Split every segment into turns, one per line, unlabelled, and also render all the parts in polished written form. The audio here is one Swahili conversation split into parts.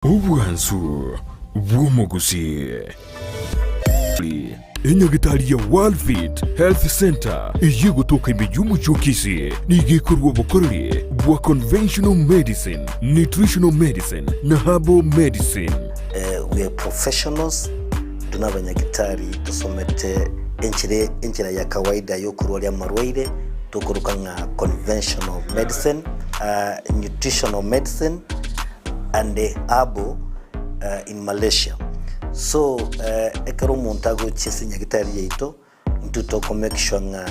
Ubwansu bw'omugusi enyagitari ya Worldfit Health Center iye gutuka imijuma chokisi nigikorwa bukorere bwa conventional medicine, nutritional medicine na herbal medicine.
We are professionals, tunabanyagitari tusomete enchira ya kawaida yo kurwalia marwaire tukuruka nga conventional medicine, nutritional medicine and herbal in Malaysia. So ekero montago chese nyagitari yeito ntuto ko make sure nga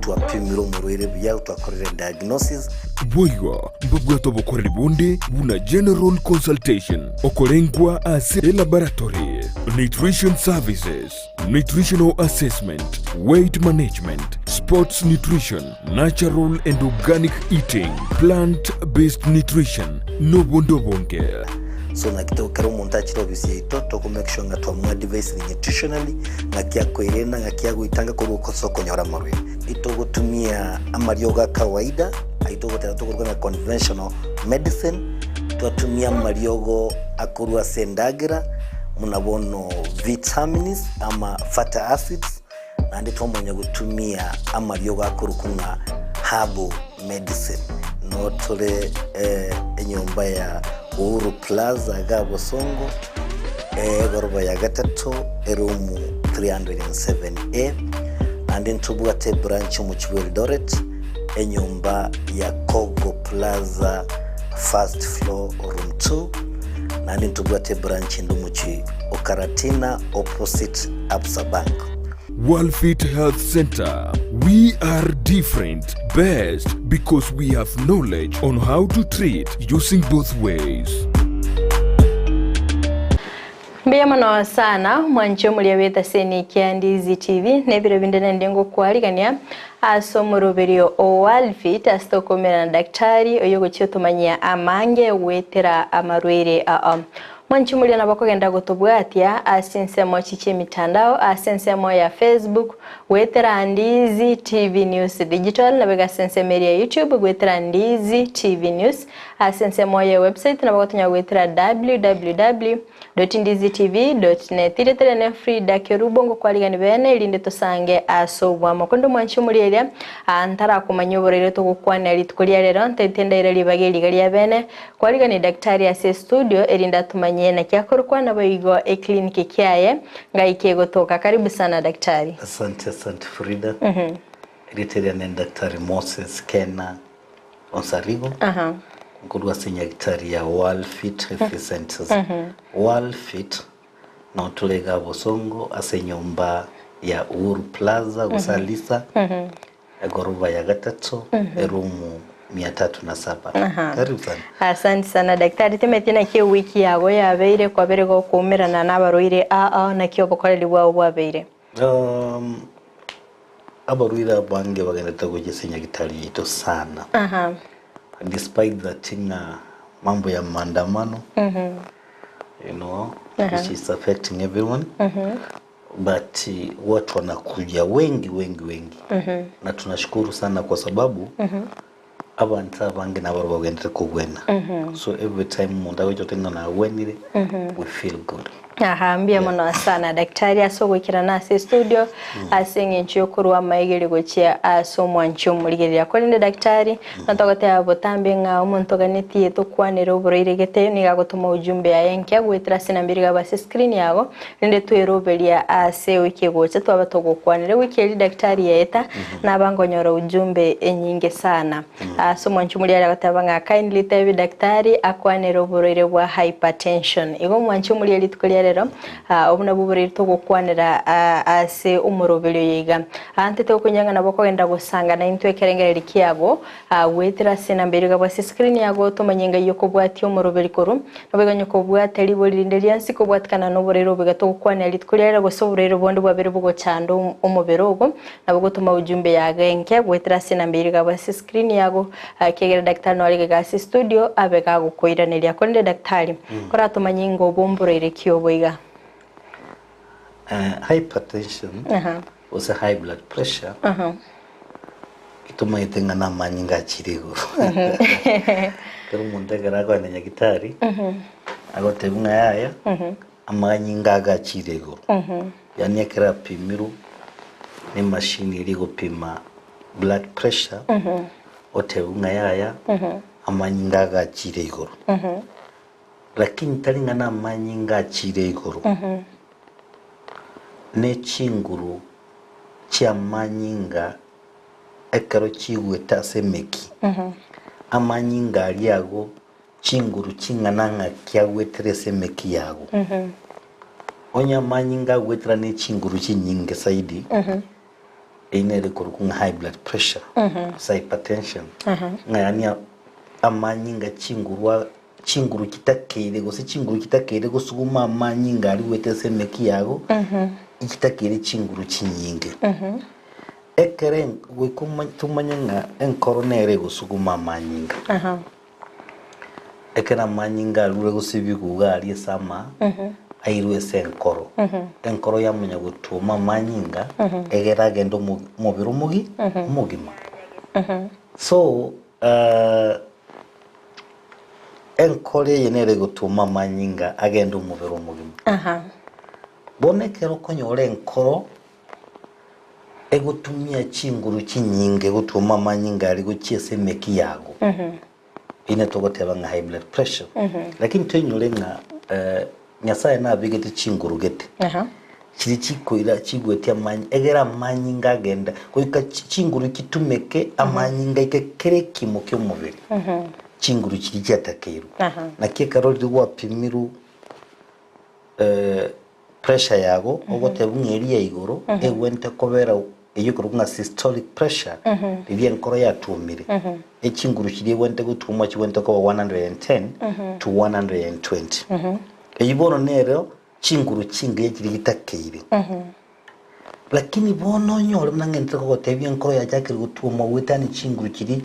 tuapimiro murwire bya twakorera diagnosis
boyo mbabwato bokorera bonde buna general consultation okolengwa as a laboratory, nutrition services, nutritional assessment, weight management, sports nutrition, natural and organic eating, plant-based nutrition, no bondo bonke.
So nakito kero montachi obviously to make sure nga twa device nutritionally ngakia koirena ngakia guitanga ko soko nyora marwe ito gutumia amarioga kawaida aito gutera tukuruka conventional medicine tutumia mariogo akurwa sendagira munabono vitamins ama fatty acids andi tomanya gutumia amariogo akurukunga herbal medicine no tole enyomba ya Uru Plaza Gabo Songo Goroba ya Gatato Erumu 307A and in Tubuate branch Muchwell Doret enyumba ya Kogo Plaza first floor room 2 and in Tubuate branch Ndumuchi Okaratina opposite Absa Bank.
Worldfit Health Center. We are different, best because we have knowledge on how to treat using both ways.
Mbiyamano sana mwancho muliaweta seni kia Ndizi TV nebira bindana ndengo kualigania asomoroberio o Worldfit astokomera na daktari oyogo chiotumanyia amange wetera amarwere Mwanchumulia na bako genda gotobwatia asensemo chiche mitandao asensemo ya Facebook wetera Ndizi TV News Digital na bega sensemo ya YouTube wetera Ndizi TV News asensemo ya website na bako tunya wetera www.ndizitv.net iretera ne free dakerubongo kwaligani bene ilinde tosange asobwa makondo mwanchumulia ile antara kumanyoborere to gukwana litukolia lero ntende ile libageli gali ya bene kwaligani daktari ase studio elinda tumanye na kiakorwa na bayigo clinic kiaye ngaike gotoka. Karibu sana daktari.
Asante Frida. Riteria na daktari Moses Kena Onsarigo. Ngurwa senya daktari ya Worldfit Health Centers. Worldfit na tulega bosongo asenyomba ya Uru Plaza Gusalisa. Goroba ya Gatato erumu 307. Karibu sana.
Asante sana daktari. Temetina kio wiki yago yabeire kwa berego kumerana n'abaroire na kio bokoreli bwabo bwabeire.
Abaroire abange bagenda tagogese gitari ito sana. Despite that mambo ya maandamano. You know, which is affecting everyone. But watu wanakuja wengi. Na tunashukuru sana kwa sababu abantu abange nabo bagenda kugwena. So every time umuntu awejotenga na wenire we feel good.
Mbiyamano sana daktari asogokira nase studio asenge nchiyo kuruwa maigiri gochia asomwa nchiyo muligirira kolinde daktari natogote abotambe nga umuntu ganeti yeto kwanero uboroire gete niga gutuma ujumbe ya yenke gwetira sinambiriga base screen yago rinde tuerobelia ase wiki gocha twabatogo kwanire wiki eli daktari yeta nabangonyora ujumbe enyinge sana asomwa nchiyo muligirira gotabanga kindly tebe daktari akwanero uboroire bwa hypertension igo mwanchiyo muligirira tukolia rero obuna buburi to gukwanira ase umurobero yiga antete okunyanga nabo ko enda gusanga na intwe kerengere likiago wetira sina mbere bwa screen yago to manyenga yoko bwati umurobero koru nabeganyo ko bwati libolinde lyansi ko bwatkana no borero bigato gukwanira litkulera go soburero bondo bwabere bugo chando umubero ogo nabo gutuma ujumbe yaga enke wetira sina mbere bwa screen yago kegera daktari no alige gasi studio abega gukoiranira konde daktari kora to manyingo bomborere kiyobo iga.
Hypertension was a high blood pressure. Ituma itenga na manyinga chirigo. Kero munte gara kwa nenya gitari. agotebunga yaya amanyinga agachire iguru yani ekera pimiru ni machine iri gupima blood pressure otebunga yaya amanyinga agachire iguru lakini taringa na amanyinga achire iguru ne chinguru chia manyinga ekero chigweta semeki amanyinga aliago chinguru chingananga kiagwetere semeki yago onya manyinga gwetera ne chinguru chinyinge saidi inere kurukunga high blood pressure hypertension ngayania amanyinga chinguru kitakeire gose chinguru kitakeire gusuguma amanyinga ali wete semeki yago ikitakire chinguru chinyinge ekeren tumanyanga enkoronere gusuguma amanyinga ekera amanyinga alure gusibiguga ali sama airwe senkoro enkoro yamunya gutuma amanyinga egera gendo mubiru mugima so enkore yenere gutuma amanyinga agendo mubiru mugima bonekero konyore enkoro egutumia chinguru chinyinge gutuma amanyinga ali guchiese meki yago ine togoteba nga high blood pressure lakini tonyore nga nyasaye na bigete chinguru gete chiri chikoira chigwetia amanyi egera amanyinga agenda koika chinguru kitumeke amanyinga ikekere kimo ky'omubiri chinguru chiri kyatakeru nakie karoli wapimiru pressure yago ogotebunga iguru egwente kobera eyokurunga systolic pressure riri enkoro yatumire echinguru kiri wente gutuma chiwente ko 110 to 120 eyibono nero chinguru chinge kiri gitakeire lakini bono nyore mnangente ko gotebya enkoro yakakiri gutuma witani chinguru kiri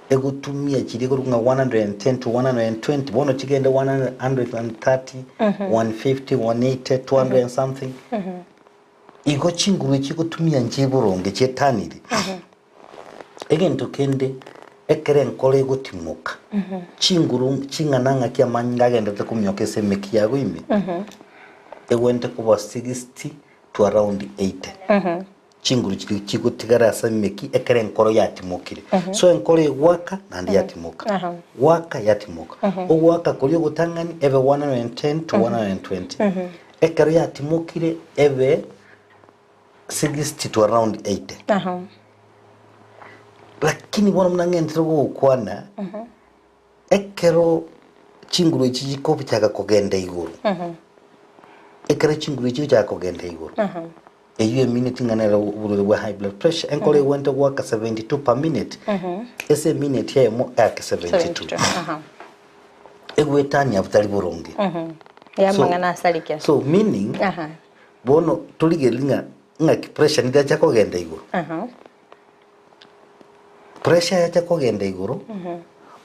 egutumia kiri kurunga 110 to 120 bono chigende 130 150 180 200 and something igo chinguru chigutumia njiburonge chetanire egento kende ekere nkole gutimuka chinguru chingananga kya manyinga agenda tekumyoka semeki yago ime egwente kuba 60 to around 80 chinguru chigutigara semeki ekere nkolo yatimukire so enkole waka nandi yatimuka waka yatimuka waka kuli gutangani ebe 110 to 120 ekere yatimukire ebe 60 to around 80 lakini bona mnangentero gukwana ekero chinguru chijikopi chaka kogenda iguru ekero chinguru chaka kogenda iguru eyo minute ngana bwa high blood pressure enkole wente waka 72 per minute ese minute ya mo aka 72 egwetani abutali buronge
ya mangana asalike
so meaning bono tuligelinga nga pressure nida chako genda iguru pressure ya chako genda iguru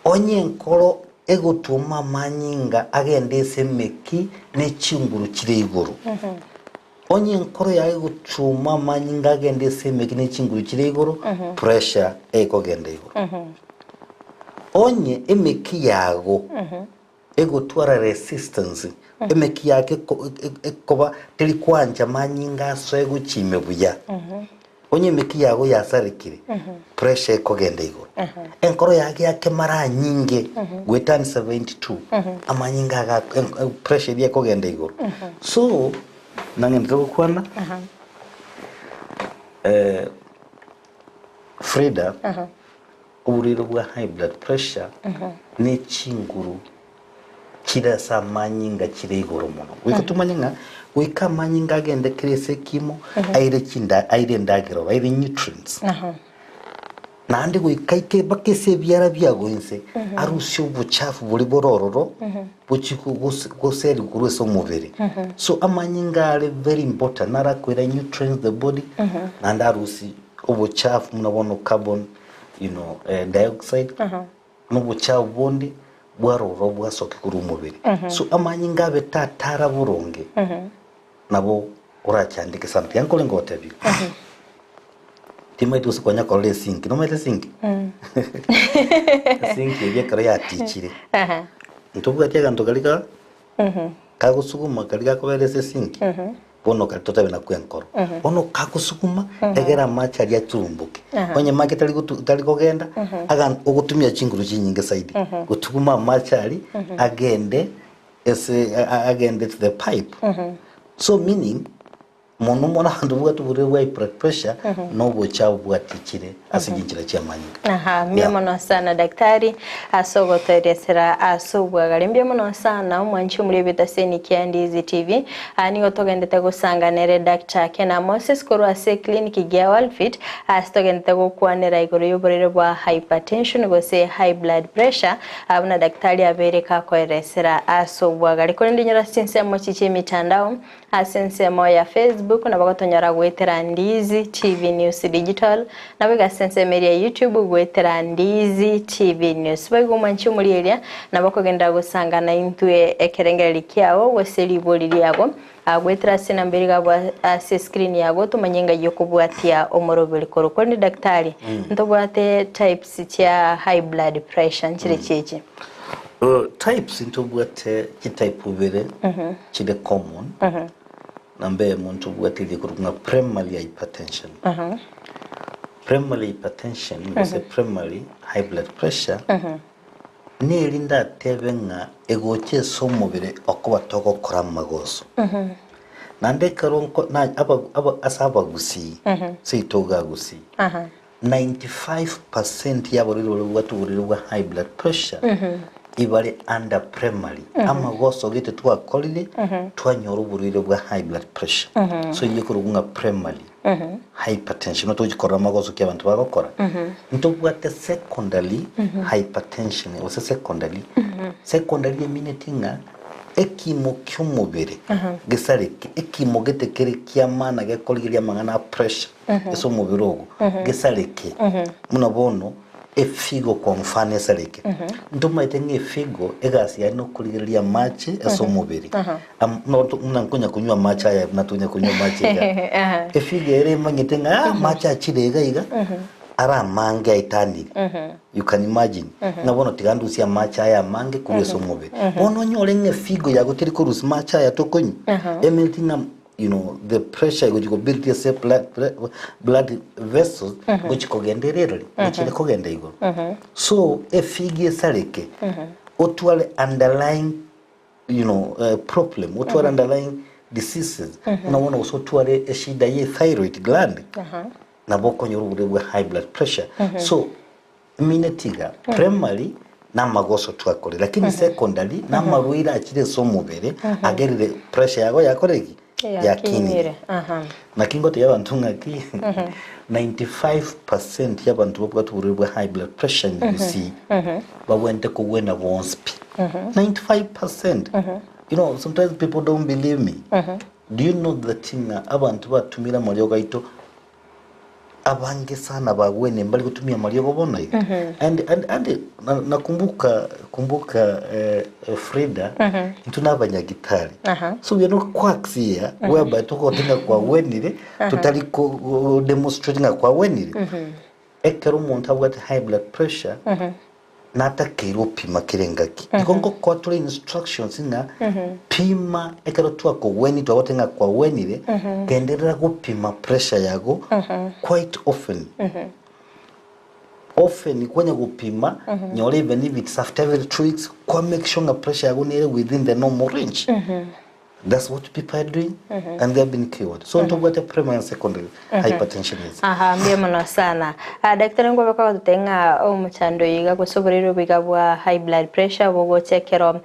onye nkoro egutuma manyinga agende semeki ne chinguru kire iguru onye nkoro ya egutuma manyinga agende semeki ne chinguru kire iguru pressure eko genda iguru onye emeki yago egutwara resistance emeki yake koba teri kwanja manyinga so eguchime buya onye emeki yago yasarikire pressure ekogenda iguru enkoro yake mara nyinge gwetani 72 amanyinga ga pressure ye kogenda iguru so nangenda kukwana Frida uburiro bwa high blood pressure ne chinguru kira sa manyinga kire iguru muno wikutumanyinga wika manyinga agende kirese kimo aire kinda aire ndagiro aire nutrients nandi wikaike bakese byara byagoinse arusyo ubuchafu buri borororo buchiku goseri kurese umubiri so amanyinga are very important nara kwera nutrients the body nandi arusi ubuchafu munabona carbon dioxide n'ubuchafu bondi bwaroro bwasoke kuri umubiri so amanyinga betatara buronge nabo uracyandike something yankole ngotebi timwe tusi kwanya kole sink no mete sink sink ye kare yatichire ntubuga tya ganto kalika kagusuguma kari gakoberese sinki bono katota bina kwenkoro bono kagusuguma egera macha ya turumbuke onye market tali kogenda aga ogutumia chinguru chinyinge saidi gutuguma macha ali agende agende to the pipe so meaning mono mona handu bwatu bure high blood pressure no bocha bwatikire asiginjira cyamanyinga
mbia mono sana daktari asogo teresera asobwa galimbia mono sana umwanchi muri bitaseni kia Ndizi TV nigo togendete gusanganere Dr. Kena Moses korwa se clinic ya Worldfit astogendete gukwanira igoro y'uburere bwa hypertension gose high blood pressure abuna daktari abereka ko eresera asobwa gali ko ndinyira sinse mo chiche mitandao asense mo ya Facebook na bagotonyara gwetera Ndizi TV News Digital na biga sense media YouTube gwetera Ndizi TV News baguma nchumuri elia na bakogenda gusangana intwe ekerengeri kyawo weseli boliri yago gwetera sina mbere gabwa screen yago tumanyenga yokubwatia omorobeli koroko ni daktari ntobwate types cia high blood pressure nchire cheche
types ntobwate type ubere chide common nambe muntu bwatili kurunga primary hypertension primary hypertension ngose primary high blood pressure ni rinda tebenga egoche somubire okuba toko kora magoso nande karonko na aba asaba Gusii seitoga Gusii 95% yaboriro watu high blood pressure ibale under primary amagoso gete twakolile twanyora uburire bwa high blood pressure so yiye kurunga primary hypertension no tujikora amagoso ky'abantu bagakora ntobwate secondary hypertension ose secondary meaning ekimo ky'umubiri gesareke ekimo getekere ky'amana gekoligira mangana pressure eso mubirogo gesareke munabono efigo kwa mfano sareke nduma itenge figo egasi ya no kuligiria machi eso mubiri mnankunya kunywa machi ya natunya kunywa machi ya efigo ere mangitenga machi achirega iga ara mange aitani you can imagine nabono tigandusia machi ya mange kuri eso mubiri ono nyorenge figo ya gutiri kurus machi ya tokonyi emeltinga you know the pressure which go build your blood vessels which kogenderere which le kogenda igoro so efigi sareke otwale underlying you know problem otwale underlying diseases unaona usotwale eshida ye thyroid gland na boko nyorubure high blood pressure so minetiga primary na magoso twakore lakini secondary na marwira akire so mubere agerire pressure yago yakoreki yakini na kingote y'abantu ngaki 95% y'abantu bwa high blood pressure Gusii bawente kuwena wonspi 95% you know sometimes people don't believe me do you know that abantu batumira Mario gaito abange sana bagwene mbali kutumia Mario gobona and nakumbuka Frida tunabanya gitari so we no quacks here whereby tuko tinga kwa wenire tutali ko demonstrating kwa wenire ekero umuntu abwate high blood pressure nata kero pima kirengaki ikongo kwa tuli instructions nga pima ekero twako weni twagotenga kwa wenire kenderera gupima pressure yago quite often kwenye gupima nyore even if it's after every 2 weeks kwa make sure pressure yago nere within the normal range that's what people are doing and they have been cured so to what a primary and secondary hypertension is
mbia mono sana daktari ngo baka tutenga omuchando yiga gusoborero bigabwa high blood pressure bogo chekero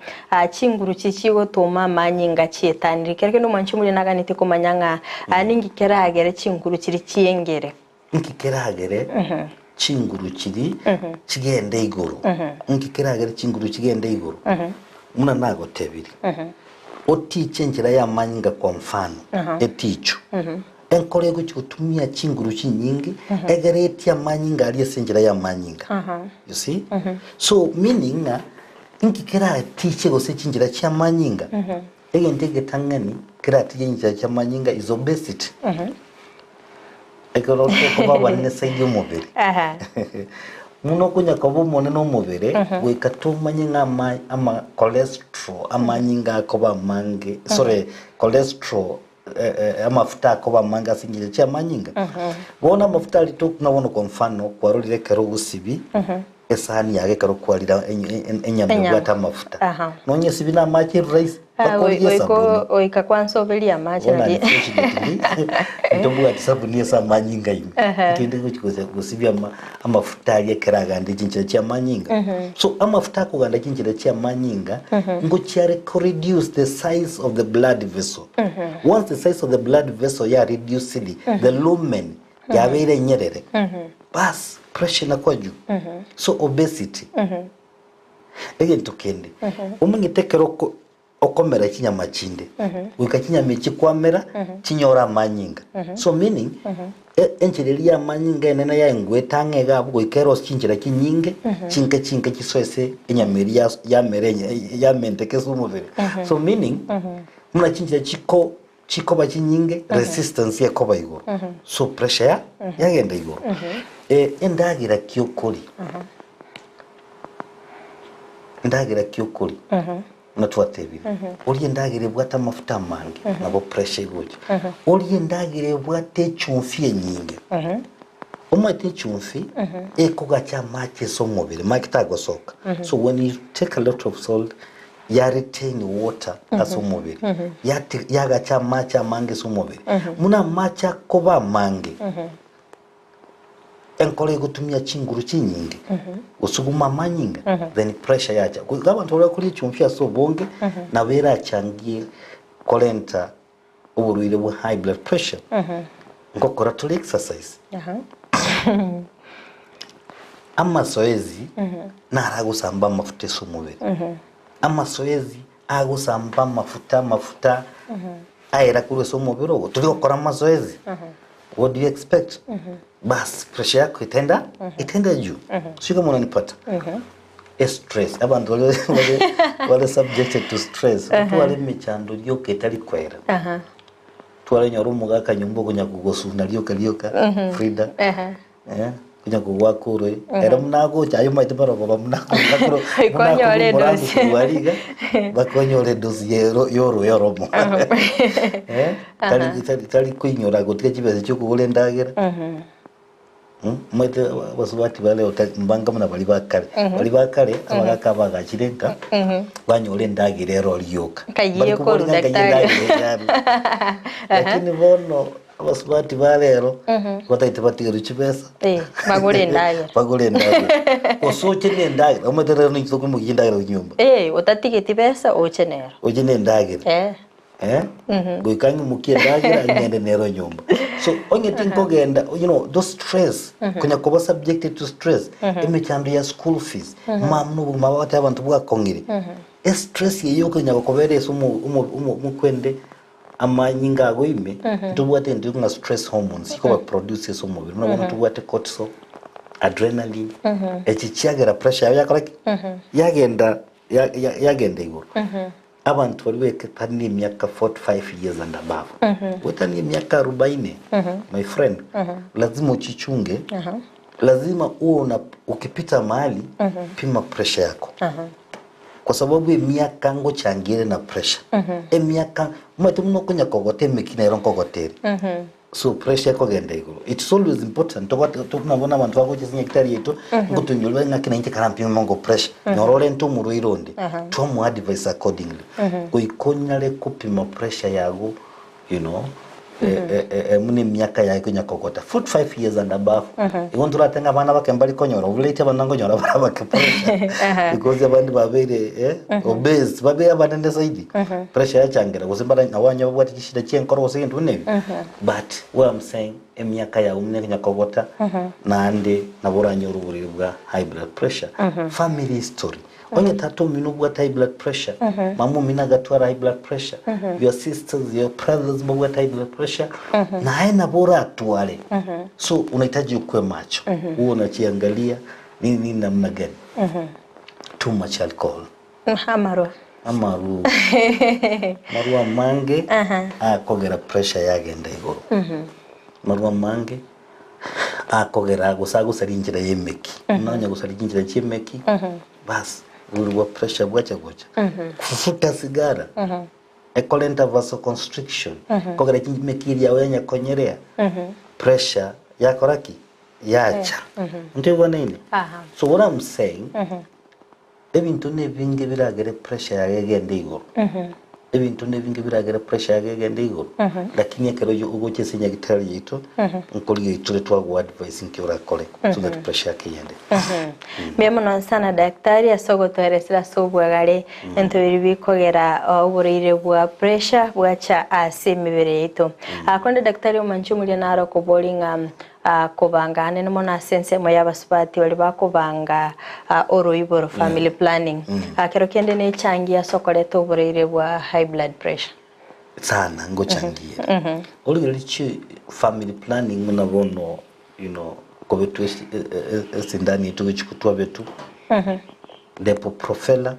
chinguru chichigo toma manyinga chietani kereke no manchi muri naganite ko manyanga ningi keragere chinguru chiri chiengere
niki keragere chinguru chiri chigende iguru niki keragere chinguru chigende iguru muna nago tebiri otiche njira ya manyinga kwa mfano eticho enkole gutumia chinguru chinyingi egereti ya manyinga ali senjira ya manyinga you see so meaning inki kera tiche gose chinjira cha manyinga egentege tangani kera tiche njira cha manyinga is obesity ekoro ko baba ne saidi mubiri muno kunya kobo moneno mubere wikatumanye ngama ama cholesterol amanyinga koba mange sorry cholesterol amafuta koba manga singire cha manyinga bona mafuta alito nabona kwa mfano kwa rolire kero Gusii esahani yake kero kwalira enyama bwata mafuta nonye sibina machi rice
oika kwanso belia machi na
ndobu ati sabuni esa manyinga ime kende kuchikoza Gusii amafuta yake keraga ndi chinchira cha manyinga so amafuta ko ganda chinchira cha manyinga ngo chiare reduce the size of the blood vessel once the size of the blood vessel ya reduced the lumen ya bere nyerere bas pressure na kwa juu so obesity again tukende umenyetekero okomera kinyama chinde wikakinyama chikwamera chinyora manyinga so meaning enchireri ya manyinga enena ya ngweta gabo ikero chinjira kinyinge chinke kisoese enyameri ya merenye ya menteke sumuvere so meaning muna chinjira chiko bachinyinge resistance ya koba igoro so pressure yagenda igoro endagira kyokuri ndagira kyokuri natwatebire uri ndagire bwata mafuta mangi nabo pressure iguje uri ndagire bwate chumfie nyinge umate chumfi ekugacha mache so mobile makitago soka so when you take a lot of salt ya retain water aso mobile ya gacha macha mangi so mobile muna macha koba mangi enkole gutumia chinguru chinyingi usuguma manyinga then pressure yacha kugaba ntola kuli chumfia so bonge na bera changie kolenta uburuire bu high blood pressure ngokora to exercise ama soezi na aragusamba mafuta so mubiri ama soezi agusamba mafuta aira kuri so mubiri ogo tuli gukora masoezi what do you expect bas pressure yako itenda juu sio kama unanipata stress abantu wale subjected to stress wale michando yoke tali kwera twale nyorumu gaka nyumbo kunya kugosuna lyoka Frida kunya kugwakure era munago cyayo maite baroba munago
ikonyore dosi
waliga bakonyore dosi yoromo tali kwinyora gutike kibeze cyo kugule ndagira mwete basubati bale mbanga muna bali bakare abagaka bagakirenka banyole ndagira ero lyoka
kagiye ko daktari
lakini bono basubati balero bataite batigera kibesa
bagore ndagira
osoche ndagira umetere n'icyo ko mugindagira unyumba
utatigeti besa ochenera
ojene ndagira goikanyu mukiendagira ngende nero nyumba so onye tinko genda you know those stress kunya kuba subjected to stress emechando ya school fees mamnu mabata abantu bwakongire stress yeyo kunya kokobere so mukwende amanyinga agoime tubwate ndi nga stress hormones iko produce so mubiri no tubwate cortisol adrenaline echichagera pressure yagenda igoro abantu waliweke tani miaka 45 years and above wetani miaka 40 my friend lazima uchichunge lazima uwe ukipita mahali pima pressure yako kwa sababu miaka ngo changire na pressure miaka mwete muno kunya kogote mekina iron kogoteri so pressure ko genda igoro it's always important to tunabona abantu bako chisinye kitari yeto ngutunyulwe ngakina inte karampi mongo pressure nyorole nto muru ironde to mu advise accordingly kuikonyale kupima pressure yago you know mune miaka ya kunya kokota 45 years and above igondura tenga bana bakembali konyora ubulete banango nyora barabake pressure because abandi babere obese babere abanende zaidi pressure yachangira kuzimbara nawanya babwati kishida cyenkoro sekintu nebi but what I'm saying emiaka ya umne kunya kokota nande naboranya uruburiro bwa high blood pressure family history onye tato minu bwa high blood pressure mamu minaga twara high blood pressure your sisters your brothers bwa high blood pressure na haina bora atwale so unahitaji ukwe macho huo unachiangalia nini namna gani too much alcohol amaru mange kogera pressure yagenda igoro maru mange akogera gusagusari injira yemeki nonya gusari injira yemeki bas ulwa pressure bwacha kufuta sigara ekolenta vasoconstriction kogera yemeki ya wenya konyerea pressure yakoraki yacha ndio nini so what I'm saying ebintu nebinge biragere pressure yagende igoro ebintu nebinge biragere pressure yagende igoro lakini ekero yo ugoche sinya gitari yito nkoli yitule twago advice nkiora kole so that pressure yakende
Mbemo no sana daktari asogotoresera sobwagare entobiri bikogera uburire bwa pressure bwacha asemibere yito akonde daktari omanchu muri naro ko bolinga kubanga nene mona sense mo yabasupati bali bakubanga oroiboro family planning akero kende ne changia sokoleto uburire bwa high blood pressure
sana ngo changia oli family planning munabono kobetu sindani tugichukutwa betu depo profela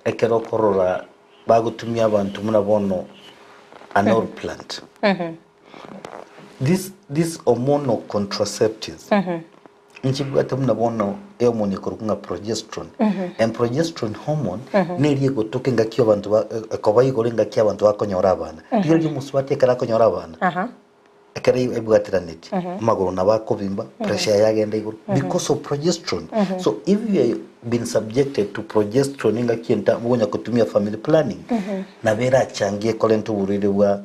ekero korora bagutumya abantu munabono anor plant this hormonal contraceptives nchibwate munabono hormone korukunga progesterone and progesterone hormone neriye gotoke ngakyo abantu akobayi gorenga kya abantu bakonyora abana ryo muswate kara konyora abana ekari ebwatiraneti maguru nabakobimba pressure yagenda iguru because of progesterone so if you have been subjected to progesterone ngakienta mugonya kutumia family planning na vera changie kolento burire bwa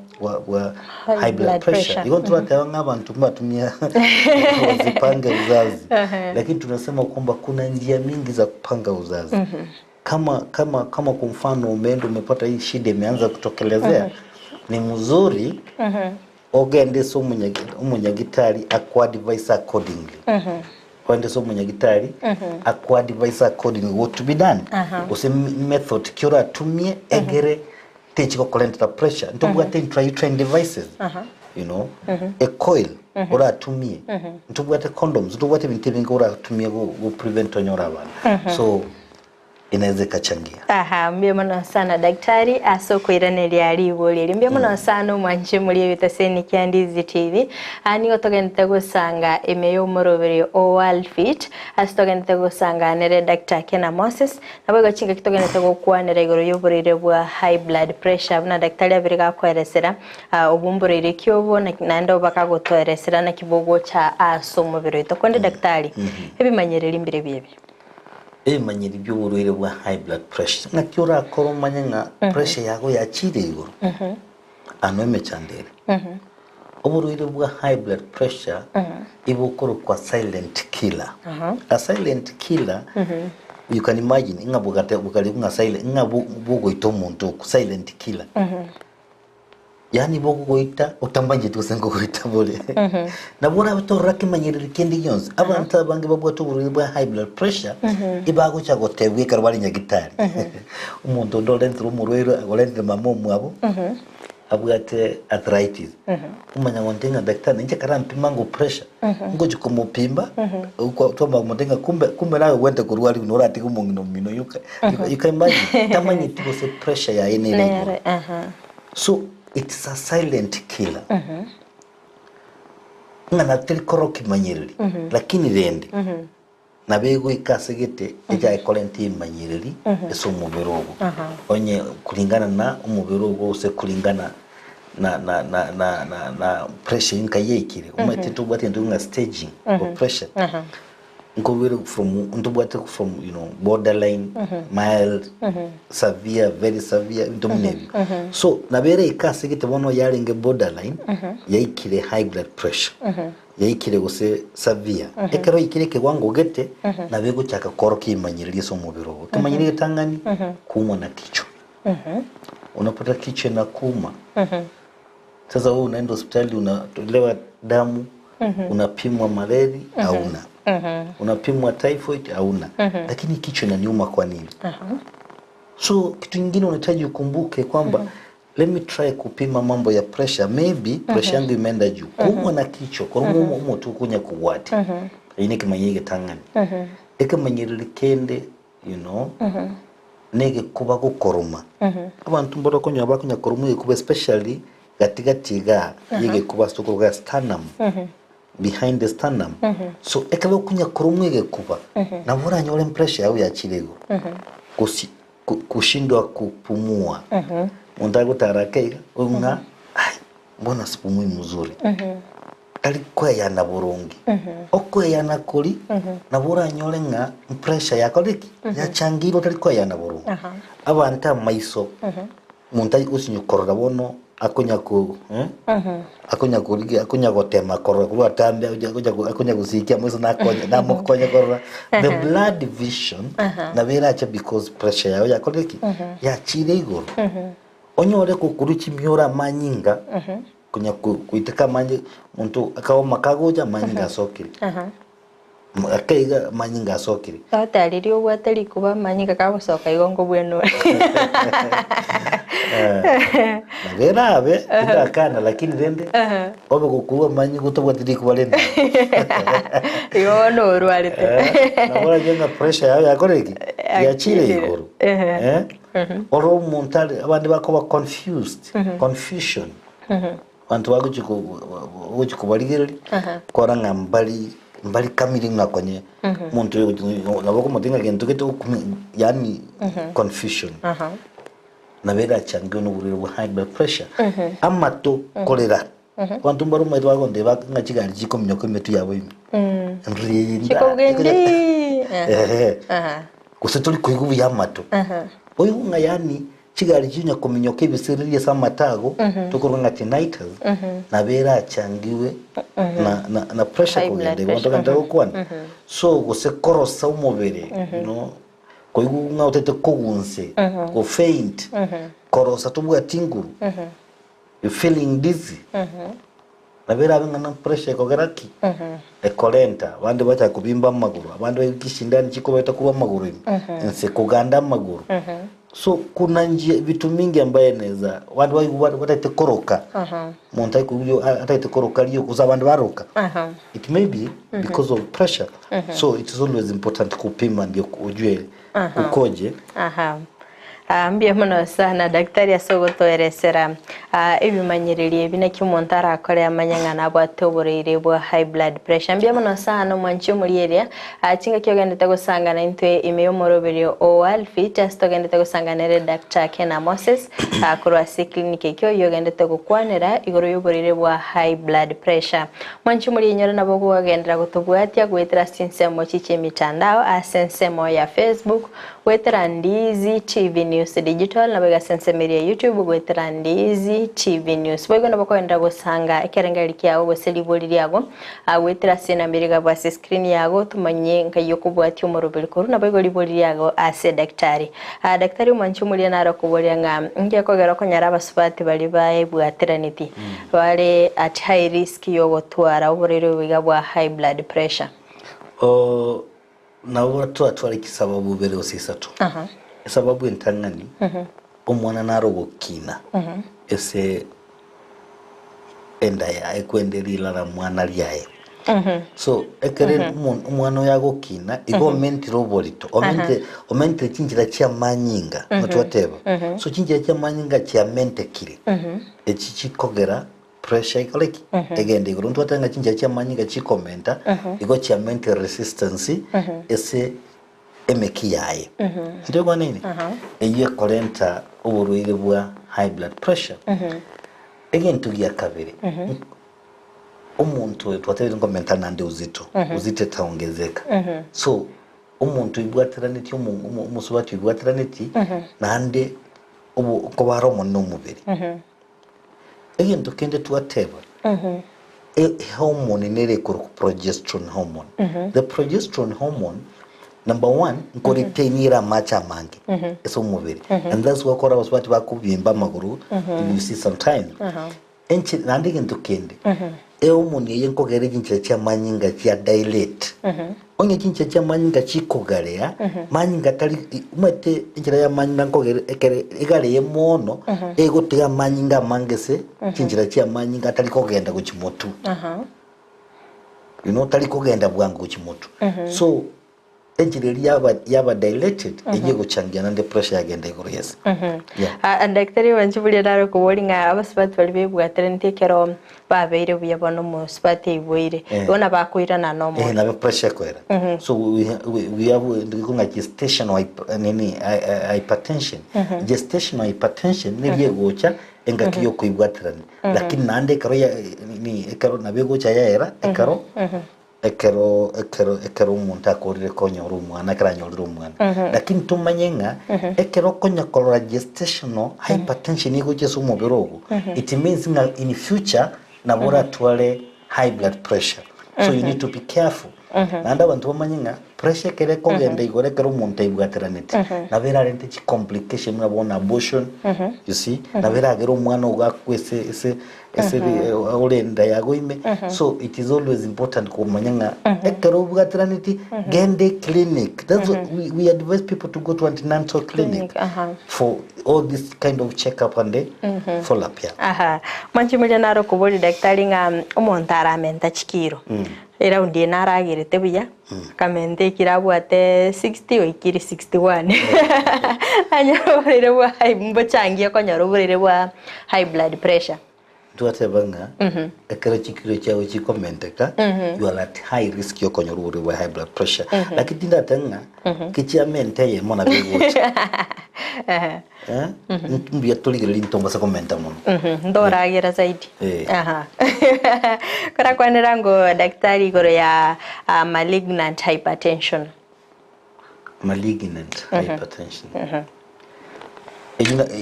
high blood pressure igontra tanga abantu batumia zipanga uzazi lakini tunasema kwamba kuna njia mingi za kupanga uzazi kama kwa mfano umepata hii shida imeanza kutokelezea ni mzuri ogende so umunyagitari akwadvise accordingly kwende so umunyagitari akwadvise accordingly what to be done use method kyora tumie egere techiko kolenta pressure ntubwa train devices a coil ora tumie ntubwa condoms ntubwa bintu bingi ora tumie go prevent onyora bana so inaweza kachangia
mbio mano sana daktari asoko iraneli aliboli mbio mano sana mwanje muri bitaseni kya Ndizi TV ani otogente gusanga emeyo morobere Worldfit asitogente gusanga nere Dr. Kena Moses nabo gachinga kitogente gukwanira igoro yoburire bwa high blood pressure na daktari abiriga kweresera obumburire kyobo na ndo bakagotoresera na kibogo cha asomubiro itokonde daktari ebimanyerera imbere bibi
manyiri by'uburire bwa high blood pressure nakyora koromanya nga pressure yago yachire igoro anome chandere uburire bwa high blood pressure ibukoro kwa silent killer a silent killer you can imagine ingabugate bukali nga silent ngabugo itomuntu silent killer yani bogo goita utambanje tusengo goita bole nabona batorake manyirira kendi yonse abantu abange babwa tuburire bwa high blood pressure ibago cyagotebwe karwari nyagitari umuntu ndolentro murwero agolente mamomu abo abwate arthritis umanya ngontenga daktari nje karampima ngo pressure ngo jikumupimba uko toma ngotenga kumbe nawe wende kurwari unorati kumungino mino yuka imagine tamanyi tibose pressure ya ene so it's a silent killer ngana telkoroki manyiriri lakini rende nabego ikasegete eja ekolenti manyiriri eso mubirogo onye kulingana na umubirogo use kulingana na pressure inkayekire umate tubate ndunga staging of pressure ngobere from borderline mild severe very severe dominant so nabere ikasegete bono yaringe borderline yaikire high blood pressure yaikire gose severe ekero ikire kiwango gete nabego chaka koroki imanyiriri so mubirogo kimanyiriri tangani kuumwa na kichwa unapata kichwa na kuuma sasa wewe unaenda hospitali unatolewa damu unapimwa malaria hauna unapimwa typhoid hauna lakini kichwa inaniuma kwa nini so kitu kingine unahitaji ukumbuke kwamba let me try kupima mambo ya pressure maybe pressure yangu imeenda juu kuumwa na kichwa kwa mumo tu kunya kuwati ine kimanyige tangani ekamanyirire kende nege kuba gukoruma abantu mboro konya bakunya koruma kuba especially gatigatiga yige kuba stoko ga sternum behind the sternum. So ekaba kunya kurumwege kuba na bora nyole pressure yao ya chilego kushindwa kupumua unataka kutarake unga mbona sipumui mzuri alikuwa yana burungi okwe yana kuli na bora nyole nga pressure yako liki ya changiro alikuwa yana burungi abanta maiso muntai usinyo korora bono akunya gotema korora kuwa tambe akunya gusikia mwiso na mokonya korora the blood vision na vera acha because pressure yao yako liki ya chile igoro onyore kukuruchi miora manyinga kunya kuiteka manje muntu akawa makagoja manyinga sokiri akaiga manyinga sokiri
atariri obwatari kuba manyinga kagosoka igongo bweno
nagerabe ndakana lakini rende obe kukuwa manyinga utobwatiri kubalenda
yo no rwarite
nabora jenga pressure yao yakoreki ya chile igoro oro montale abandi bakoba confusion bantu baguchi kubaligeri kora ngambali kamiri ngakonye muntu naboko mutinga gento keto yani confusion na bera changiyo no buriro bwa high blood pressure amato kolera bantu mbaru maido bagonde ngachigali chiko myoko metu yabo imi
chiko gende
kusetuli kuigubu yamato oyo ngayani chigali chinya kominyoke bisiririye samatago tukurunga tinnitus na bera changiwe na pressure kugende wantoka ndako kwana so gose korosa umubere no koigunga utete kugunse ko faint korosa tubwa tinguru you feeling dizzy na bera bingana pressure kogaraki ekolenta bandi bacha kubimba maguru abandi bakishindani chiko beta kuba maguru nse kuganda maguru so kuna njia vitu mingi ambaye neza watu wataite koroka montai kuyo ataite koroka liyo kuza bandu baroka it may be because of pressure so it is always important kupima ndio ujue ukoje
ambia muno sana daktari asogotoeresera ebimanyiririe binaki umuntu arakora amanyangana bwatoborere bwa high blood pressure ambia muno sana mwanchi muri area kinga kyogendete gusangana intwe imeyo morobere Worldfit astogendete gusanganere Dr. Kena Moses akorwa clinic kyo yogendete gukwanira igoro yoborere bwa high blood pressure mwanchi muri nyora nabo gugendera gutubwatia gwetera sinsemo chiche mitandao asensemo ya Facebook gwetera Ndizi TV News Digital na bega sensemeria YouTube gwetera Ndizi TV News boigo na bakwenda gusanga ekerenga likiago goseliboliri yago gwetera sena mbiriga bwa screen yago tumanye nkayo kubwati umurubiri koru na boigo liboliri yago ase daktari daktari mwanchu muri na rakuboria nga ngiye kogera ko nyara basubati bali bae bwateraniti bale at high risk yo gotwara uburere wiga bwa high blood pressure
na watu atwali kisababu bere osisatu sababu entangani omwana narogokina ese enda ya ekwenderira la mwana lyaye so ekere umwana yagokina igo mentiro bolito omente chinjira kya manyinga matwateba so chinjira kya manyinga kya mente kire echichi kogera pressure ikoleki egende iguruntu atanga chinjira kya manyinga chikomenta igo kya mente resistance ese emeki yaye ndio kwa nini eyiye kolenta uburwire bwa high blood pressure again tugiya kabiri umuntu twatera ngo mental nande uzite taongezeka so umuntu ibwateraniti umusubati ibwateraniti nande ubu ko baromo no mubiri again tukende twateba hormone nere ko progesterone hormone the progesterone hormone number 1 nkoritenira macha mangi eso mubiri and that's why kora basubati bakubimba maguru you see sometimes enchi nandi kintu kende hormone yenkogere kinche kya manyinga kya dilate onye kinche kya manyinga chikogalea manyinga tali umete injira ya manyinga nkogere ekere igale ye mono egotega manyinga mangese kinjira kya manyinga tali kogenda kuchimotu you know tali kogenda bwangu kuchimotu so enjiri yaba dilated ije guchangia nande pressure yagenda iguru. Yes.
Daktari wanjibuli daro kubolinga abasibati bali bebwatira ntekero babeire buyabono mu sibati ibwire bona bakwira na normal
na pressure kwera. So we have ndikunga gestational hypertension. Gestational hypertension niye gocha engakiyo kuibwatirani lakini nande karo ya ni ekaro nabegocha yaera ekero umuntu akorire konyora umwana karanyorira umwana lakini tumanyenga ekero konya kolora gestational hypertension igochesa umubiri ogu it means in future nabora twale high blood pressure, so you need to be careful. Nanda abantu bamanyenga pressure kere kogenda igore kero umuntu ibwatiranete nabera rente chi complication nabona abortion, you see nabera agero umwana ugakwese ese olenda yagoime. So it is always important kumanyanga ekero ubwatiranete gende clinic. That's what we advise people to go to antenatal clinic for all this kind of checkup and follow up.
Manchimulya naro kuboli daktari nga umuntu aramenta chikiro era undi naragirete buya kamente kirabwate 60 oikiri 61 anyaroburire bwa mbochangiye konyaroburire bwa high blood pressure
tuatebanga ekero chikiro chawe chikomenteka you are at high risk yo konyaroburire bwa high blood pressure lakini tindatanga kichiamente ye mona begocha mbiya toligere lintomba sa komenta mono
ndoragira zaidi kora kwanera ngo daktari goro ya malignant hypertension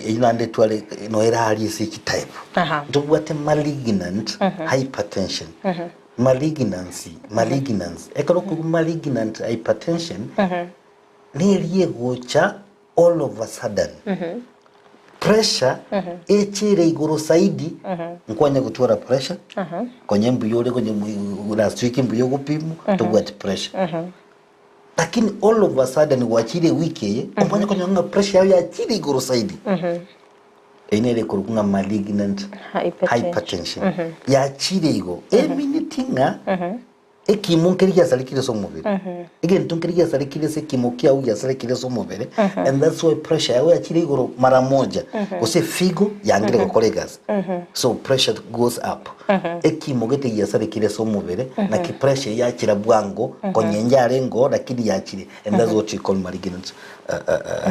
ejina nde twale no era hali siki type ndubwate malignant hypertension malignancy ekalo ku malignant hypertension ni liye gocha all of a sudden pressure echire iguru saidi nkwanya gutwara pressure konye mbuyore konye last week mbuyo gupimu to get pressure lakini all of a sudden wachire wiki ye ompanya konye nga pressure ya chire iguru saidi enele kurunga malignant hypertension ya chire igo eminitinga ekimukeri ya salikire so mubiri again tunkeri ya salikire se kimokia au ya salikire so mubiri and that's why pressure yawe achire igoro mara moja ose figo yangire ko colleagues so pressure goes up ekimogete ya salikire so mubiri na ki pressure ya chira bwango konyenjare ngo lakini ya chire and that's what we call malignant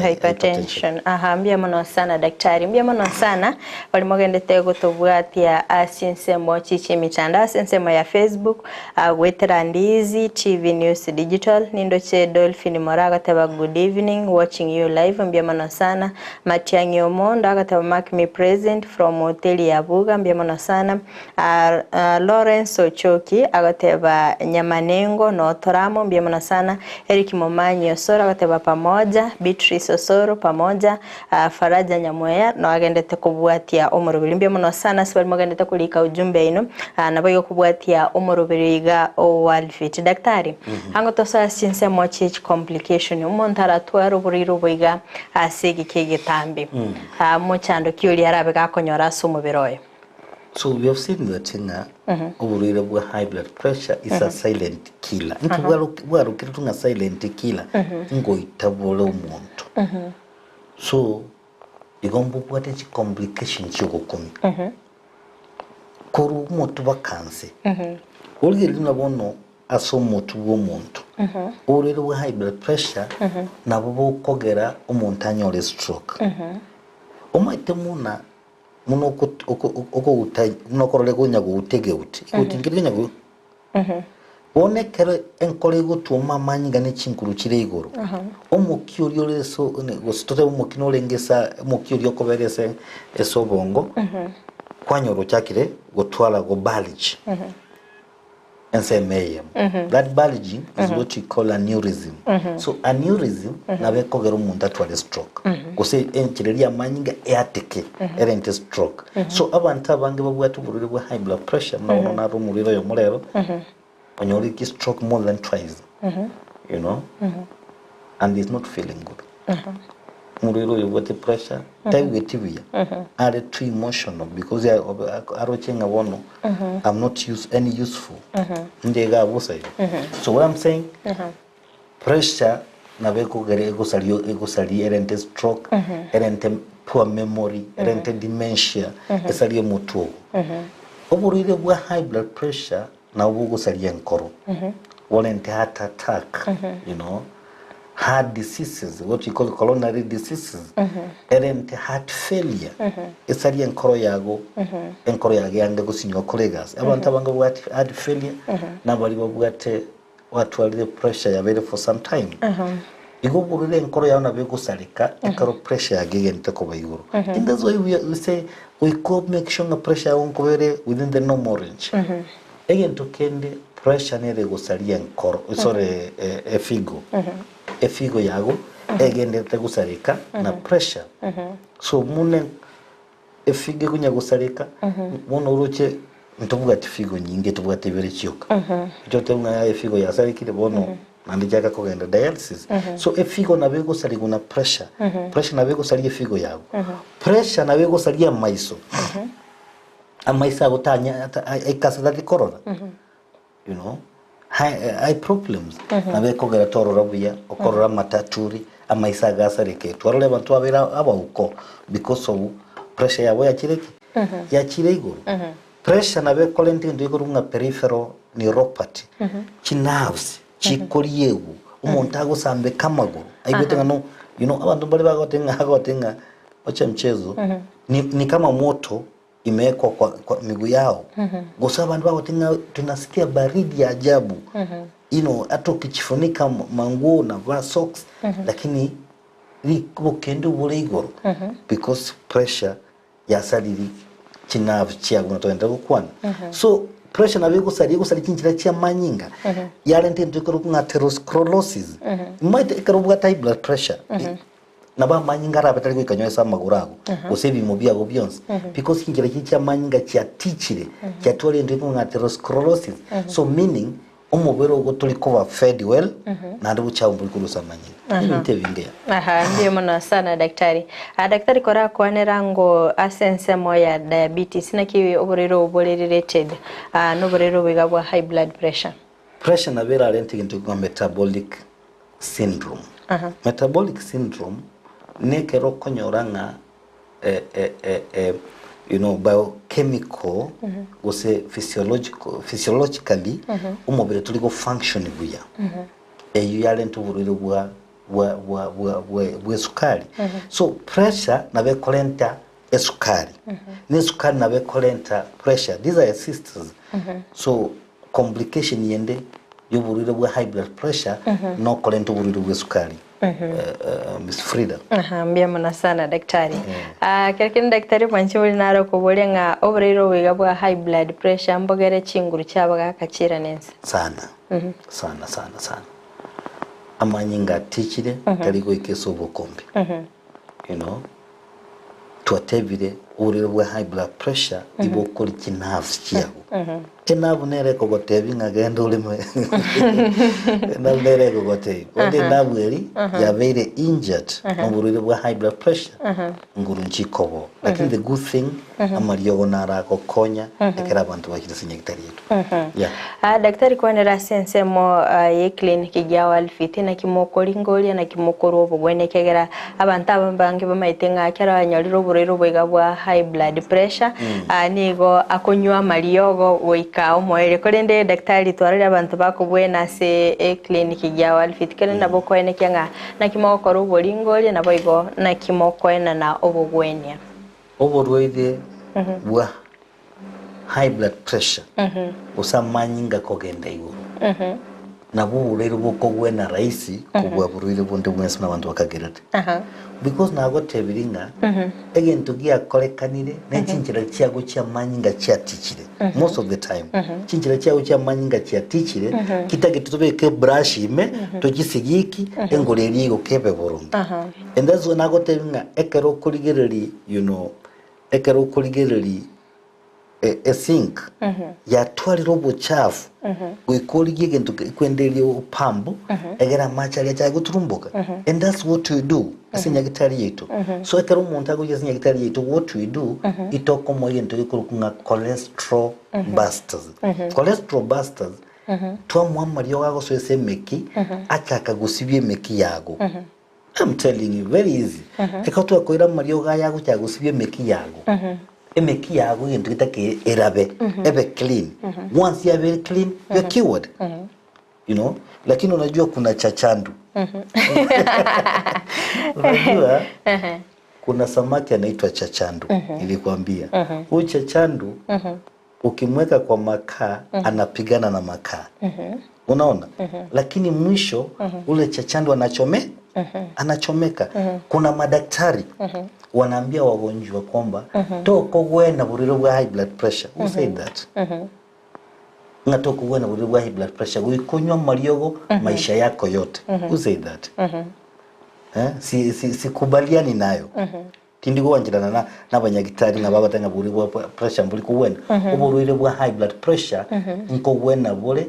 hypertension. Mbia mono sana daktari, mbia mono sana walimogendete gutubwatia asinsemo chichi mitandao asinsemo ya Facebook wetera Ndizi TV News Digital nindo che Dolphin Moraga taba good evening watching you live mbia mono sana Matiangi Omondo agataba mark me present from hotel ya Buga mbia mono sana Lawrence Ochoki agataba Nyamanengo no Toramo mbia mono sana Eric Momanyi Osoro agataba pamoja Beatrice Osoro pamoja Faraja Nyamweya no agendete kubwatia omurubiri mbia mono sana sibali mogendete kulika ujumbe ino nabayo kubwatia omurubiri ga Worldfit daktari hango tosa sinse mochi complication umuntu aratwara uburiro bwiga asigi kigitambi muchando kyuri arabe gakonyora sumubiroyo.
So we have seen that uburiro bwa high blood pressure is a silent killer. Ntu warukirutunga silent killer ngo itabole umuntu. So igomba kwate chi complication chiko kumi. Koru umuntu bakanse. Olgeri nabono asomotu w'omuntu. Urero wa high blood pressure nabo kogera umuntu anyore stroke. Omaite muna muno oko utai muno korole gonya go utege uti utingirenya go one kere enkole go tuma manyiga ne chinkuru kire igoro omukyuri oleso go stote omukino lengesa mukyuri okoberese esobongo kwanyoro cyakire gotwala go bulge and say mayhem. That bulging is what we call aneurysm. So aneurysm nabe kogera umuntu atwale stroke. Gose enkireria manyiga eateke erente stroke. So abantu abange babwatu burire bwa high blood pressure no na rumuriro yo murero. Onyori ki stroke more than twice. You know? And it's not feeling good. Muriro yo what pressure taiwetibiya are too emotional because arochenga wono I'm not any useful ndega abusai. So what I'm saying pressure na beko gere egosali erente stroke erente poor memory erente dementia esali mutu oburire bwa high blood pressure na ubugosali enkoro warrant heart attack you know, heart diseases, what you call coronary diseases, erente heart failure esali enkoro yago enkoro yage yange gusinywa kolegas abantu abanga bwa heart failure nabali babwate watu wali pressure ya for some time igobulule enkoro yawo nabe gusalika ekaro pressure yage yente ko bayuro and that's why we say we could make sure the pressure on kobere within the normal range again to kende pressure nere gusalia enkoro sorry efigo yago egende te gusalika na pressure so mune efige kunya gusalika muno uroche ntovuga tifigo nyinge tuvuga tebere chioka jote nga efigo yasalikire bono nandijaka kugenda dialysis so efigo nabe gusalika na pressure pressure nabe gusalia efigo yago pressure nabe gusalia maiso amaisa gutanya ikasa dati corona you know high problems nabe kogera toro rabuya okorora mataturi amaisa gasarike twarole bantu abera abauko because of pressure yabo ya chirego pressure nabe kolenti ndiko nga peripheral neuropathy chinaves chikoriegu umuntu agosambe kamaguru aigwetenga no you know abantu bali bagotenga ocha mchezo ni kama moto imewekwa kwa miguu yao gosa abantu bagotenga tunasikia baridi ya ajabu you know hata ukichifunika manguo na vaa socks lakini kendo bulegoro because pressure ya saliri chinavu chia kunatoenda kukwana so pressure na bego sali chinchira chia manyinga yalente ndikoro kunga atherosclerosis might ikarubuga high blood pressure na ba manyinga rabatali kwikanyoesa magurago osebi mobia go byonse because chinchira chia manyinga chia tichire chia tole ndiko nga atherosclerosis so meaning umubero go tuli ko fed well na ndo chambu kulusa manyinga intebingea
ndio mwana sana daktari daktari kora kwanera ngo asense moya diabetes na kiwi oborero related no borero bigabwa high blood pressure na vera lenti into metabolic syndrome metabolic syndrome ne kero konyoranga you know biochemical gose physiologically umubere tuli go function buya eyu yalento buriro bwa sukari so pressure na be kolenta esukari ne sukari na be kolenta pressure these are sisters so complication yende yoburiro bwa high blood pressure no kolenta buriro bwa sukari Miss Frida mbia mwana sana daktari kirkin daktari manchuri naro ko bolenga obrero wiga bwa high blood pressure mbogere chinguru cyabaga kacira neza
sana sana amanyinga tichire taligo ikeso bokombe you know twatebire uriro bwa high blood pressure ibo kuri kinavu kiyago enavu nere ko gotebinga gendo ulime na nere ko gote ode navu eri ya very injured uriro bwa high blood pressure nguru nchikobo lakini the good thing amariyo nara ko konya ekera abantu bakirisinya gitari yetu
daktari kwanera sense mo ye clinic ya Worldfit na kimokori ngoli na kimokoro obugwene kegera abantu abambange bamaitenga akera anyaliro burero bwegabwa high blood pressure nigo akonywa mariyogo oika omoere kolende daktari twarira abantu bakubwena se clinic ya Worldfit kelenda bokoene kyanga na kimokoro bolingoli na boigo na kimokoena na obugwenya
oborwede bwa high blood pressure usamanyinga kogenda iguru na burero boko gwena raisi kubwa buriro bonde bwese na bantu bakagerate because na gotebiringa again to gia kolekanire na chinchira cyago cya manyinga cya tichire most of the time chinchira cyago cya manyinga cya tichire kitage tutobeke brush ime to gisigiki engoreri go kebe burundu and that's when I gotebiringa ekero kuligereri you know ekero kuligereri a sink ya twali robo chafu gwikoligie gento kwendelio upambo egera macha ya chago turumboka and that's what we do asinya gitari yetu so ekero umuntu ago yasinya gitari yetu what we do itoko moyento ikurukunga cholesterol busters cholesterol busters twamwa marioga gocwese meki akaka gusibie meki yago. I'm telling you, very easy. Eka tu akoira marioga yago cha gusibie meki yago. Meki yago into itake erabe ebe clean. Once you are very clean, you're cured. You know, lakini unajua kuna chachandu. Unajua kuna samaki anaitwa chachandu. Nilikwambia huyu chachandu ukimweka kwa makaa anapigana na makaa. Unaona? Lakini mwisho ule chachandu anachomeka. Kuna madaktari wanaambia wagonjwa kwamba toko gwena buriro bwa high blood pressure. Who said that? Nga toko gwena buriro bwa high blood pressure kunywa mariogo maisha yako yote. Who said that? Sikubaliani nayo. Tindigo wanjirana n'abanyagitari n'ababatanga buriro bwa pressure mbuli kuwena. Uburiro bwa high blood pressure nko gwena bole.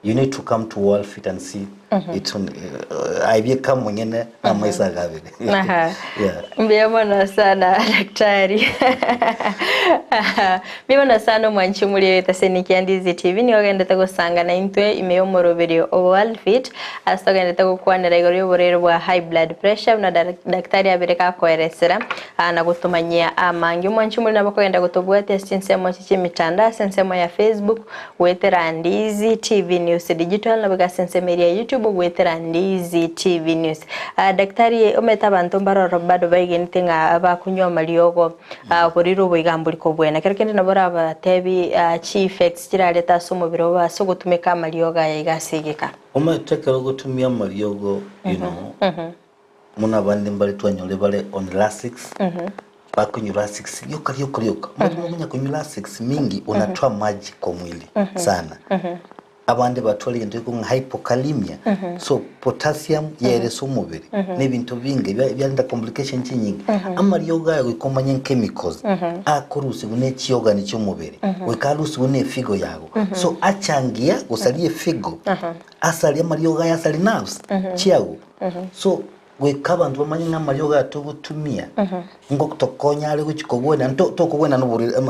You need to come to Worldfit and see it on I come mwenyewe na maisha gavile.
Mbiyamona sana daktari. Mbiyamona sana mwanchi muri tasenikia Ndizi TV ni wagenda tagusanga na intwe imeyomoro video Worldfit asogenda tagukwanira igoro y'uburero bwa high blood pressure na daktari abireka koeresera na gutumanyia amangi mwanchi muri nabakogenda gutubwa test nsemo cy'imitanda sensemo ya Facebook wetera Ndizi TV News Digital na bega sensemeria YouTube wetera Ndizi TV News. Daktari ometa bantu mbaroro bado baigente nga abakunywa mariogo buriro bwigamburi ko bwena kerekende nabora abatebi chief effects kiraleta somubiro baso gutumika marioga yayigasigika
omatekero gutumia mariogo you know muna bandi mbali twanyole bale on elastics bakunywa elastics yoka munya kunywa elastics mingi unatoa maji kwa mwili sana abandi batwali ndiko hypokalemia so potassium yereso mubiri n'ibintu bingi byanda complication nyingi amarioga yikomanya chemicals akurusi gune kiyoga nicyo mubiri wekarusi gune figo yago so achangia gusalie figo asali amarioga yasali nerves chiago so wekabantu bamanya amarioga tugutumia ngo kutokonya ale kuchikogwena tokogwena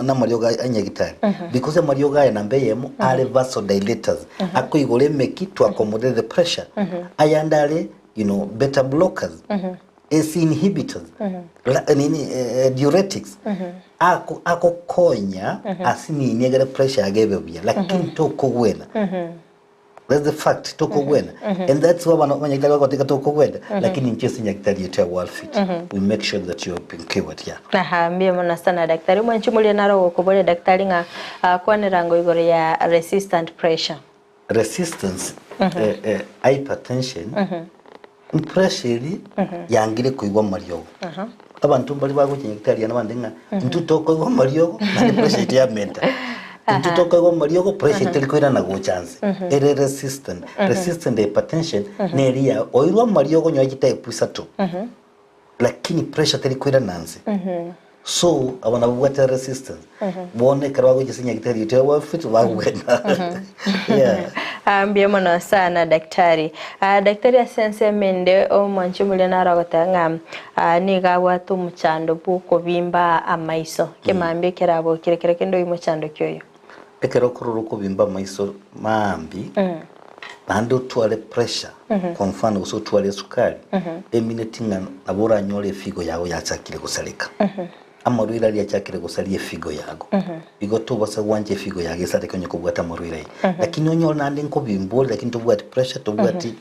na marioga anyagitari because amarioga yanambeyemo ale vasodilators akoigole meki to accommodate the pressure ayandale you know beta blockers ACE inhibitors diuretics ako konya asini nyegere pressure agebe bya lakini tokogwena. That's the fact toko gwena and that's why wananyagitari wako tika toko gwena lakini nchesi nyagitari yetu ya Worldfit we make sure that you are cured
mbiyamona sana daktari mwanchi muri naro okobole daktari nga kwanira igoro ya resistant pressure
resistance hypertension pressure yangire kuigwa mariogo abantu bali bagukinyagitari n'abandi nga ntutoko igwa mariogo na pressure ya mental Ntutoka go mariogo pressure telikoira na go chance ere resistant hypertension neria oirwa mariogo nyagita epuisa tu lakini pressure telikoira nanze so abana bwata resistance bone karwa go gisinya gitari yote Worldfit bagwena
mbiyamona sana daktari daktari asense mende o mwanchi muri naragotanga niga watu muchando buko bimba amaiso kemambye kerabo kirekere ndo imuchando kyoyo
ekero kururuko bimba maiso mambi bando tuale pressure kwa mfano uso tuale sukari eminatinga abora nyole figo yago yachakire gusalika amaruira ali yachakire gusalie figo yago bigo tubasa wanje figo yage sate konye kubwata amaruira lakini onyo nande nko bimbo lakini tubwati pressure tubwati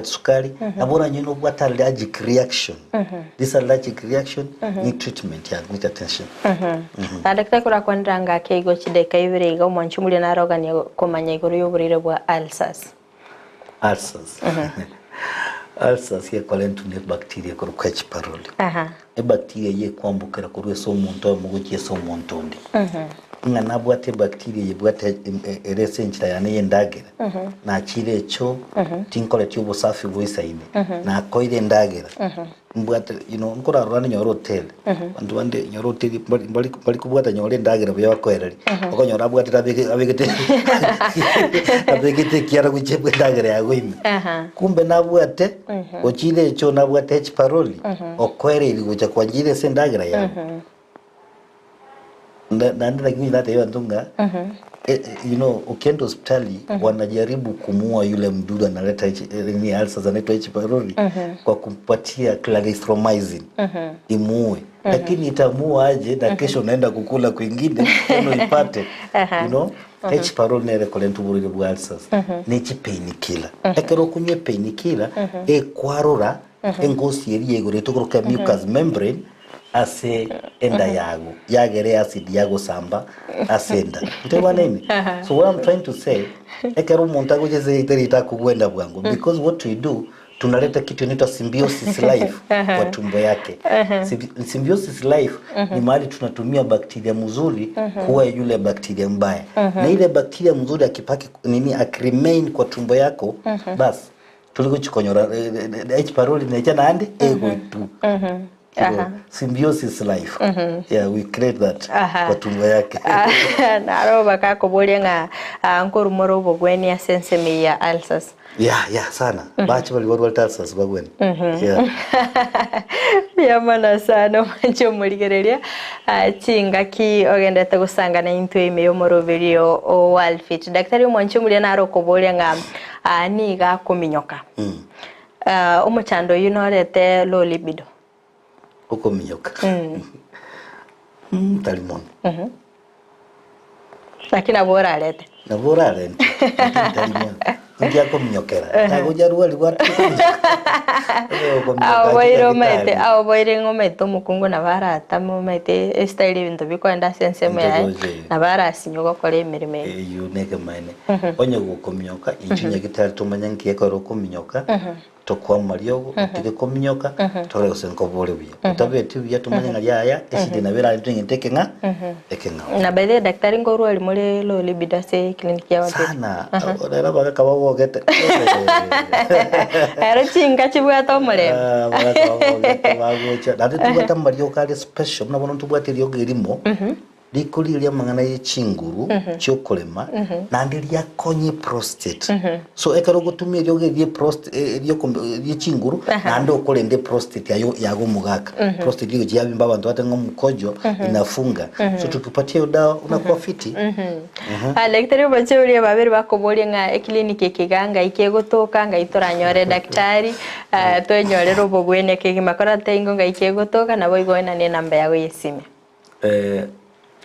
sukari abora nyono bwata allergic reaction this allergic reaction need treatment ya with attention
daktari kura kwandanga keigo chideka ibire ga mwanchi muri naroga ni komanya igoro y'uburire bwa ulcers ulcers ye kwalentu ne bacteria ko H pylori bacteria ye kwambukira kurwe so muntu mugukiye so muntu ndi ngana bwate bacteria ye bwate eresenchira yane yendagera na chire cho tinkole tubo safi buisaine na koire ndagera mbwate you know nkora rwana nyoro hotel bantu bande nyoro hotel bali kubwata nyore ndagera bya bakoereri okonyora bwate abegete kiara kuchebwe ndagera yago ime kumbe nabwate ochire cho nabwate H pylori okoereri gucha kwa jire se ndagera yago nandi lakini nate yo ndunga
you know, ukienda hospitali wanajaribu kumua yule mdudu analeta ni ulcers anaitwa H pylori kwa kumpatia clarithromycin imuue. Lakini itamua aje na kesho unaenda kukula kwingine tena ipate you know. H pylori ne recurrent burial ulcers ni painkiller. Ekero kunywe painkiller kwarora engosi eri egoreto kuruka mucous membrane ase enda yago yagere acid yago samba asenda ntewa nini. So what I'm trying to say ekero monta gojeze iterita kugwenda bwangu because what we do tunaleta kitu inaitwa symbiosis life kwa tumbo yake. Symbiosis life ni mahali tunatumia bakteria mzuri kuwa yule bakteria mbaya, na ile bakteria mzuri akipaki nini akiremain kwa tumbo yako bas tuliko chikonyora H pylori na jana ande ego tu. Symbiosis life. Yeah, we create that kwa tumbo yake.
Na roba kako bolenga nkuru moro bogweni ya sensemi ya ulcers.
Yeah, sana. Bachi wali ulcers bagweni. Yeah.
Yamana sana mancho muligereria chinga ki ogendete gusangana into imeyo moro video o Worldfit. Daktari mancho muri na roko bolenga ni ga kuminyoka. Umuchando yunorete low libido.
Uko minyoka. Talimon.
Lakini abora alete.
Nabora alete. Talimon. Ndia ko minyokera. Tagojaru ali watu.
Au boire ngomete mukungu na bara tamu mete style bintu bikwenda sensemo ya na bara sinyoga kole mirime.
You neke mine. Onye gukomyoka inchinya gitari tumanya ngiye ko rokomyoka. Tokwa mariogo tike komyoka tore usenko bole bia utabeti bia tumanya ngaya eside na bera ndenge nga ekenga
na bale daktari ngoru ali mole lo libido se kliniki ya watu
sana ora baga kabago gete
era chinga chibwa to mole
baga kabago gete bago cha dadi tubata mariogo kale special na bono tubate ryo gerimo likuli lya mangana y'echinguru cyokolema nandi lya konye prostate so ekaro gutumye ryo ge prostate ryo chinguru nandi okolende prostate yago mugaka prostate ryo yabimba abantu batenga mukojo inafunga so tukipatia dawa unakuwa fiti
daktari bacheuri babiri bakobori nga ekliniki kiganga ikegotoka nga itoranyore daktari twenyorero bogwene kigimakora tengo nga ikegotoka nabo igona ne namba yago yesime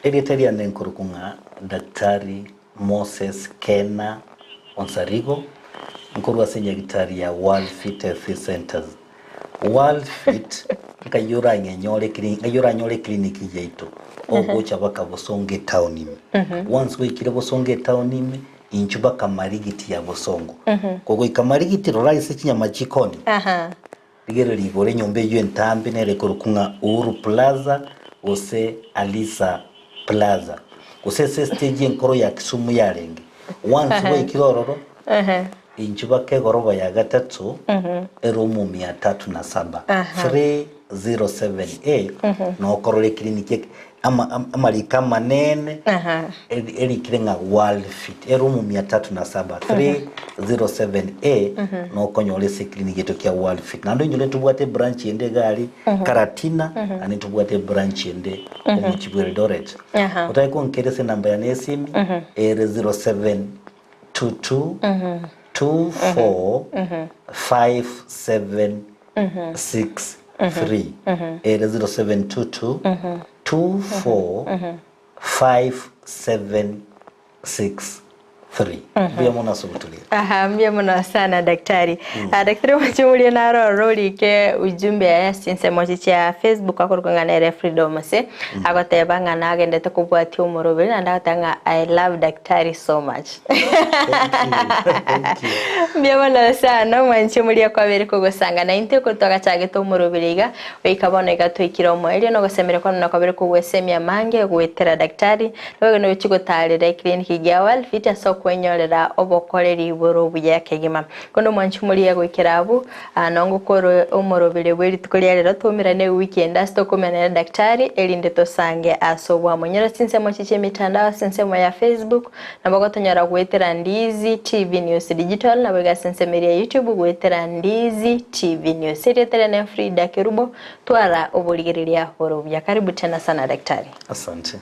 Editaria nenkurukunga daktari Moses Kena Onsarigo nkuru asenya gitari ya Worldfit Health Centers. Worldfit kayura nyore clinic yeito ogocha baka Bosonge town ime once we kire Bosonge town ime inchuba kamarigiti ya Bosongo kogo ikamarigiti roraise chinyama chikoni ligero ligore nyombe yo entambe nere kurukunga Uhuru Plaza ose Alisa Plaza kusese stage enkoro ya Kisumu yarenge once we kirororo inchuba ke goroba ya gatatu eromu 307 307A no korole kliniki amalika manene eri kirenga Worldfit eromu 307 307A no konyole se kliniki to kya Worldfit nando nyole tubwate branch ende gali Karatina ani tubwate branch ende omuchibwere Doret utayiko nkerese namba ya nesimi 0722 24 57 63 0722 24 57 63 Bia mona subutulia.
Mbia mona sana daktari. Daktari wachumuli na roli ke ujumbe ya sinse mochichi ya Facebook akurukanga nere freedom se. Akote na agende tukubwati umurubili na ndakotanga I love daktari so much.
Thank you.
Mbia mona sana wachumuli ya kwa veri kugusanga na inte kutoka chagito umurubili wikabona igatuikira umweli no gusemere kwa na kwa veri kugwesemi ya mange guetera daktari no no chigotari clinic ya Worldfit so kwenyorera obokoreri iboro buya kegima kono mwanchumuri ya gwikirabu anongo koro umurobire bweri tukoria rero tumirane weekend asto komena daktari elinde tosange asobwa monyera sinsemo chiche mitandao sinsemo ya Facebook na bago tonyara gwetera Ndizi TV News Digital na baga sinsemo ya YouTube gwetera Ndizi TV News seretera na Frida Kerubo twara oboligereria boro buya karibu tena sana daktari.
Asante.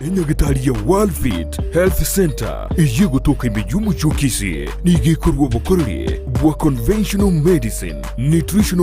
enyagitari ya Worldfit Health Center iyi gutuka imijyu Kisii ni igikorwa bukorere bwa conventional medicine nutritional